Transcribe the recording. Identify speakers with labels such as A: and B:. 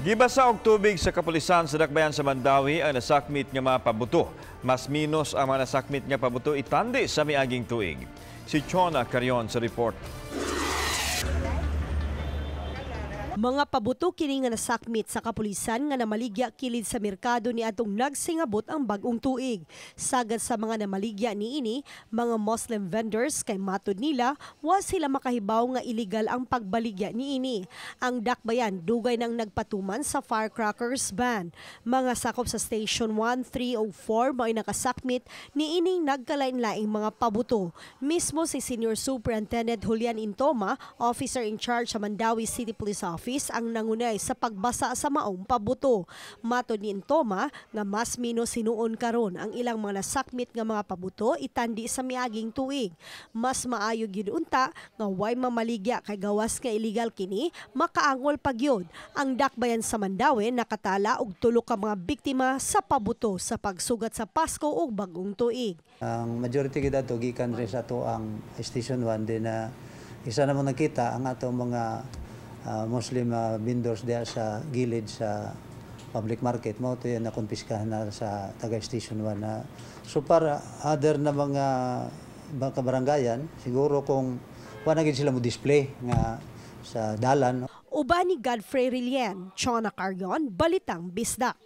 A: Gibasa og tubig sa kapulisan sa Dakbayan sa Mandawi ang nasakmit nga mga pabuto. Mas minus ang mga nasakmit nga pabuto itandi sa miaging tuig. Si Chona Carion sa report.
B: Mga pabuto kini nga nasakmit sa kapulisan nga namaligya kilid sa merkado ni atong nagsingabot ang bag-ong tuig. Sagad sa mga namaligya niini, mga Muslim vendors kay matud nila wa sila makahibaw nga illegal ang pagbaligya niini. Ang Dakbayan dugay nang nagpatuman sa firecrackers ban. Mga sakop sa Station 1, 3 o 4 mao'y nakasakmit niining nagkalain-laing mga pabuto. Mismo si Senior Superintendent Julian Intoma, officer in charge sa Mandawi City Police Office, ang nangunay sa pagbasa sa maong pabuto. Matod ni Intoma nga mas minus sinuon karon ang ilang mga nasakmit nga mga pabuto itandi sa miaging tuig. Mas maayo gyud unta nga way mamaligya kay gawas nga illegal kini makaangol pagyod. Ang Dakbayan sa Mandawi nakatala og 3 ka mga biktima sa pabuto sa pagsugat sa Pasko ug bag-ong tuig.
C: Ang majority gid ato gikan rin sa ato ang Station 1 din na isa namang nakita ang ato mga Muslim vendors diya sa gilid sa public market mo to yan na kumpiskahan na sa taga Station 1 na so para other na mga kabarangayan siguro kung wala gid sila mo display nga sa dalan.
B: Uban ni Godfrey Rillian, Chona Carion, Balitang Bisdak.